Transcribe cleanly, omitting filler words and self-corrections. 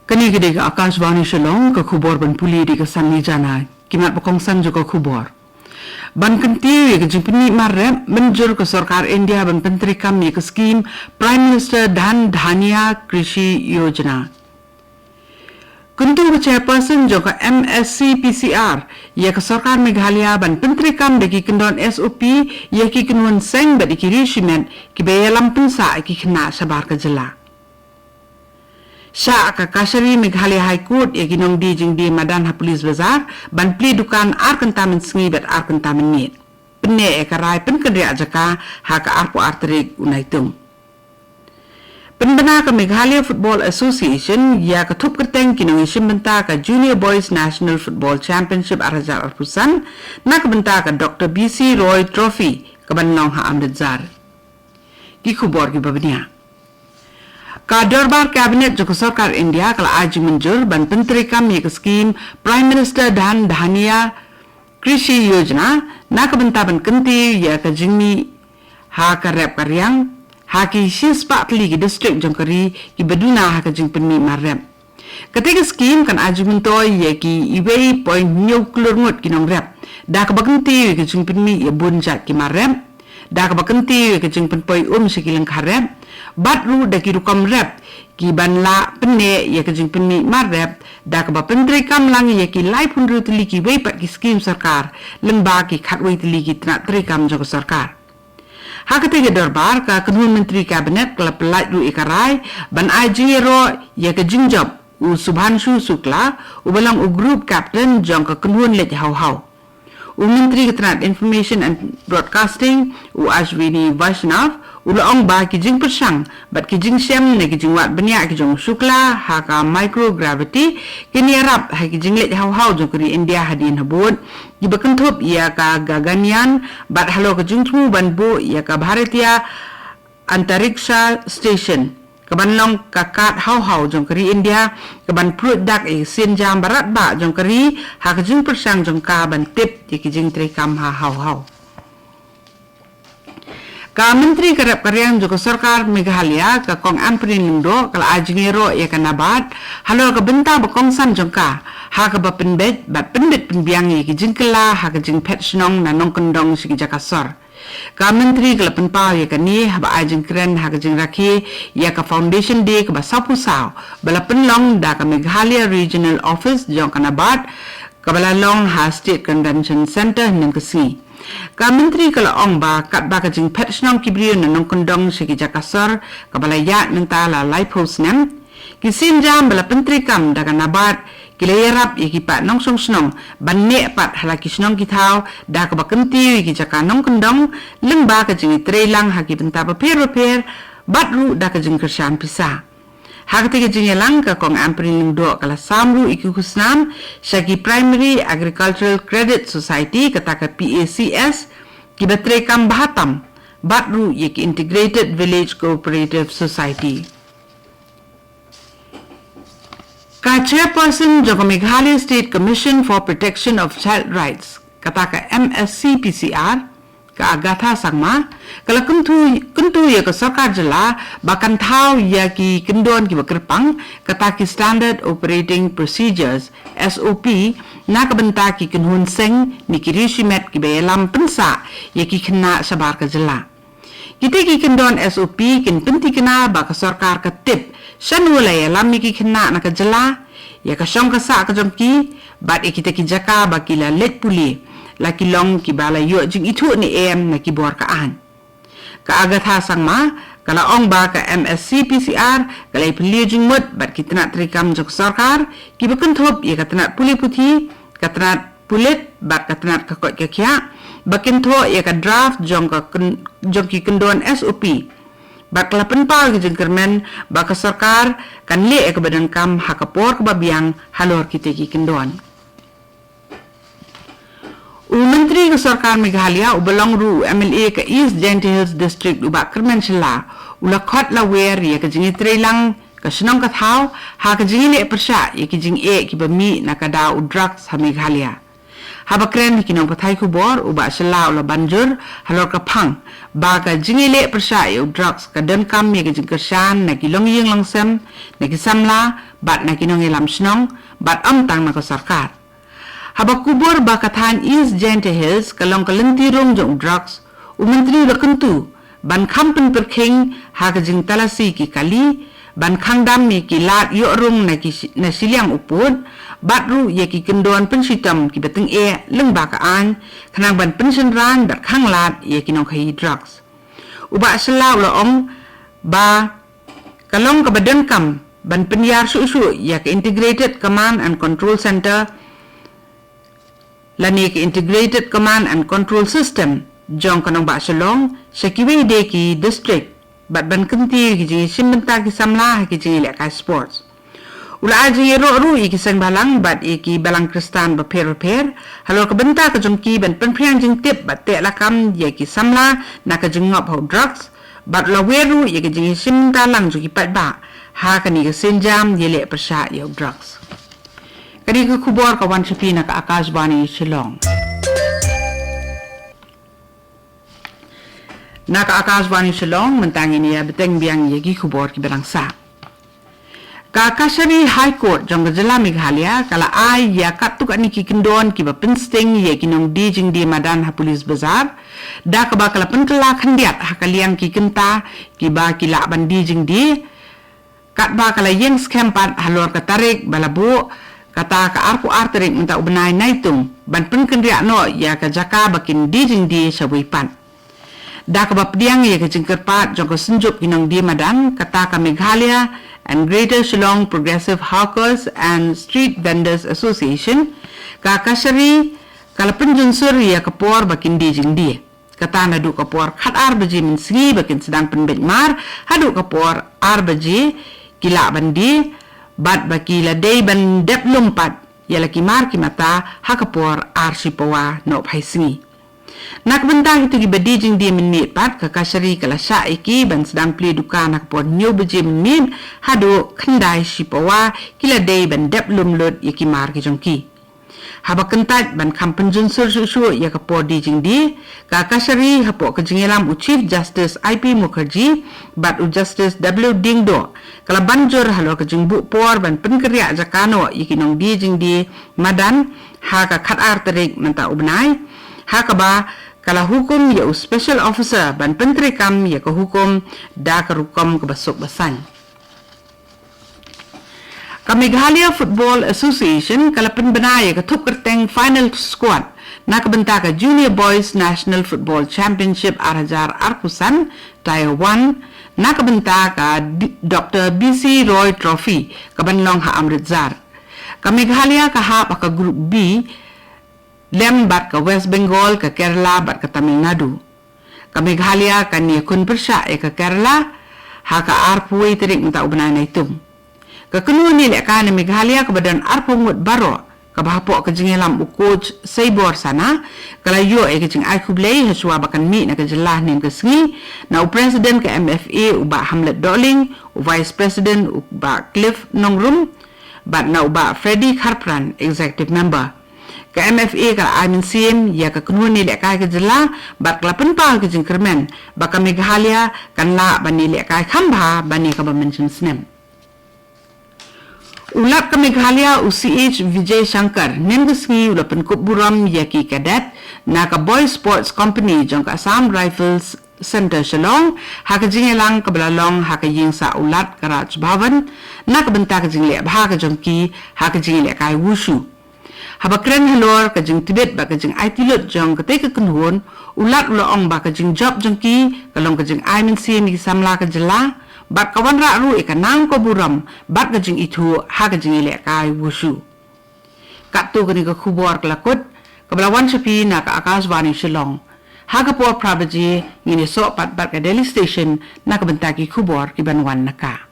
Kani-kini ke Akashvani Shillong ke khubor ban puli di kesan ni jana kimat pekongsan juga khubor. Ban kenti ke jimpini marrem menjur ke Sarkar India ban penteri kami ke skim Prime Minister Dhan Dhania Krishi Yojana. Kuntu ke chairperson juga MSC PCR ia ke Sarkar Meghalaya ban penteri kam bagi kendon SOP ia ki kenun seng bagi kiri shimen ki bayalam pensa ki kena sabar ke jela. Sya Akashvani Meghalaya High Court ia ginong di jing di Madan ha Police Bazar ban pli dukan ar kentamen sengi bet ar kentamen nit. Penne karai pen kedria jaka ha ka arpo arterik unaitung. Penbena ke Meghalaya Football Association ia ketup keteng kinong isim benta ke Junior Boys National Football Championship Arhajar Arpusan na kebenta ke Dr. BC Roy Trophy ke Banlong ha Amritsar. Ki khubor ki babnia. Ka Darbar Cabinet juga Sarkar India kala aji menjur ban penteri kami ke skim Prime Minister Dhan Dhania Krishi Yojana na kebenta ban kenti ya ke jingmi ha ka rep karyang ha ki sispak li ki district jongkari ki beduna ha ka jing penmi marrem. Ketika skim kan aji mentoy ya ki iwei point nyok klur ngut ki nong rep da ka bakenti ke jing penmi ya bunjat ki marrem da ka bakenti ke jing penpoi sikilang karem batru da ki rukam rep ki banla penne ya ke jing penni marrep da ka ba penteri kam lang ya ki lai punru tili ki wei pat ki skim sarkar lemba ki khatwei tili ki tna tri kam jog sarkar ha ketiga darbar ka kenun menteri kabinet kala pelai ru ikarai ban aji ro ya ke jing job u Subhanshu Sukla u balang u group captain jong ka kenun lej hau Menteri Keterangan Information and Broadcasting u Akashvani Vaishnav ulaong ba ki jing persang bat ki jing sem ne ki jing wat benya ki jong Sukla ha ka microgravity kini arab ha ki jing let hau jong kri India hadin habot ki bakenthop ia ka gaganian bat halo ki jing thu ban bo ia ka Bharatiya Antariksha Station kebanlong kakat hau jong kri India keban prut dak sin jam barat ba jong kri ha ka jing persang jong ka ban tip ki jing tri kam ha hau ka menteri kerap karyang juga Sarkar Meghalaya ka kong ampri nindo kala ajingero ia ka nabat halo ka benta bakongsan jong ka ha ka ba penbet bat pendet penbiang ki jing kela ha ka jing pet snong na nong kendong sigi jakasor ka menteri kala penpa ia ka ni ba ajing kren ha ka jing rakhi ia ka foundation day ka ba sapu saw bala penlong da ka Meghalaya Regional Office jong ka nabat ka bala long ha State Convention Center nang Khasi ka menteri kala ong ba kat ba ka jing pet snong kibrio na nong kondong sigi jakasor ka bala ya nenta la lai post nem ki sinjam bala penteri kam da ka nabat kilayarap iki pat nong song snong banne pat halaki snong ki thau da ka ba kenti ki jaka nong kondong leng ba ka jing trelang ha ki benta ba per batru da ka jing kersan pisa Hakti ke jing lang ka kong ampri ning do kala samru iku kusnam syaki Primary Agricultural Credit Society kata ka PACS ki batre kam bahatam batru yek Integrated Village Cooperative Society ka chairperson jog Meghalaya State Commission for Protection of Child Rights kata ka MSC PCR ka agatha sangma kala kuntu ya ka Sarkar jela bakan thau ya ki kendon ki bakerpang kata ki Standard Operating Procedures SOP na ka benta ki kenhun seng ni ki rishimet ki bayalam pensa ya ki kena sabar ka jela kita ki kendon SOP kin penti kena ba ka Sarkar ka tip sanwala ya lam ki kena na ka jela ya ka shong ka sa ka jongki bat kita ki jaka ba ki la let puli laki long ki bala yo jing itu ni na ki bor kaan ka agatha sangma kala ong ba ka MSC PCR kala pili jing mut bat ki tna trikam jok Sarkar ki bakenthop ye ka tna puli puthi ka tna pulit bat ka tna ka ko kya bakentho ye ka draft jong ki kendon SOP bat kala penpa ki jing kermen ba ka Sarkar kan le ka badan kam hakapor ka babiang halor ki te ki kendon Menteri ke Sarkar Meghalaya ubalong ru MLA ke East Gentle Hills District ubak kermen sela ula khot la wer ya ke jingi trelang ka snong ka thau ha ke jingi le persha ya ke jing ki bami na ka da drugs ha Meghalaya Habakren kinong patay kubor uba selaw la banjur halor kapang baga jingile persya yu drugs ka dan kam ye ka jingkersan na kilong ying langsam na kisamla bat na kinong ilam snong bat tang na ko sarkar. Habak kubor bakathan East Gente Hills kalong kalentirong jong drugs umentri lakentu ban kampen perking ha ka jing talasi ki kali ban khangdam ni ki lat yo rung na siliang upun batru ye ki kendon pensitam ki beteng leng bakaan khanang ban pension ran bat khang lat ye ki nong khai drugs uba selaw lo ong ba kalong ka badan kam ban penyar su ya ke integrated command and control center lani ke integrated command and control system jong kanong ba Shillong shakiwe de ki district bat ban kenti ki jing simbenta ki samla ki jing le ka sports ula aji ro iki sang balang bat iki balang kristan ba per halor ka benta ka jong ki ban penpriang jing tip bat te lakam ye ki samla na ka jing ngop ho drugs bat la weru ye ki jing simbenta lang ju ki pat ba ha ka ni ka senjam ye le persya ye drugs kadi ka kubor ka wan shapi na ka Akashvani Shillong Naka Akashvani Shillong mentangin ya beteng biang ye ki kubor ki berangsa. Ka Akashvani High Court jong Jela Meghalaya kala ai ya katuk ani ki kendon ki ba pinsting ye ki nong di jing di madan ha polis bazar da ka ba kala penkela khandiat ha kaliang ki kenta ki ba ki la ban di jing di kat ba kala yeng scam pat halor ka tarik balabu kata ka arku arterik minta ubenai naitung ban penkendria no ya ka jaka bakin di jing di sawipan da ka bapdiang ye ka jingkerpat jong ka senjup kinong di madan kata ka Meghalaya and Greater Shillong Progressive Hawkers and Street Vendors Association ka kasari kala penjunsur ya kapor bakin di jing di kata na du kapor khat arbaji min singi bakin sedang penbetmar hadu kapor arbaji kila bandi bat bakila day ban dep lumpat ya laki mar ki mata hakapor arsipawa no phai singi nak bentang itu ki bedijing di menit pat ka kasari kala sya iki ban sedang pli dukan nak pon nyu beji menit hadu khandai sipawa kila day ban dep lumlut yaki mar ki jongki haba kentat ban kampen junsur su ya ka por dijing di ka kasari hapo ka jingelam u Chief Justice IP Mukherjee bat u Justice W Dingdo kala banjur halo ka jingbu por ban penkeriak jakano yaki nong dijing di madan ha ka khat arterik nanta ubnai ha ka ba kala hukum ya special officer ban penteri kam ya ke hukum da ke rukom ke basuk basan ka Meghalaya Football Association kala penbena ya ke thup kerteng final squad na ke benta ka Junior Boys National Football Championship Arajar Arpusan Tier 1 na ke benta ka Dr. BC Roy Trophy ka Banlong ha Amritsar ka Meghalaya ka ha ka group B Lem bat ka West Bengal ka Kerala bat ka Tamil Nadu. Ka Meghalaya ka Kun Persya ka Kerala ha ka arpuwi terik minta ubnay na itum. Ka kunu ni ka na Meghalaya ka badan arpungut baro ka bahapo ka jingelam u coach Saibor sana kala yo ka jing ay kublay haswa bakan mi na ka jelah nin ka singi na u president ka MFA u ba Hamlet Doling u vice president u ba Cliff Nongrum bat na u ba Freddy Kharpran executive member. Ka MFA ka amin sim ya ka kunu ni ka jela bat klapen pa ka jingkermen baka Meghalaya kan la bani ka khamba bani ka ba mention snem ulap ka Meghalaya UCH Vijay Shankar nengesngi ulapen kuburam ya ki cadet na ka Boy Sports Company jong ka Assam Rifles Center Shillong ha ka jingelang ka balalong ha ka ying sa ulat ka Raj Bhavan na ka benta ka jingle bha ka jongki ha ka jingle ka wushu haba kren halor ka jing Tibet ba ka jing IT lot jong ka te ka kunhon ulat uloong ba ka jing job jong ki kalong ka jing aimin si mi samla ka jela bat ka wan ra ru ka nang ko buram bat ka jing itu ha ka jing ile kai wushu ka tu ka ni ka khubor ka lakut ka balawan shapi na ka Akashvani Shillong ha ka por prabaji ngini so pat bat ka Delhi station na ka bentaki khubor ki banwan na ka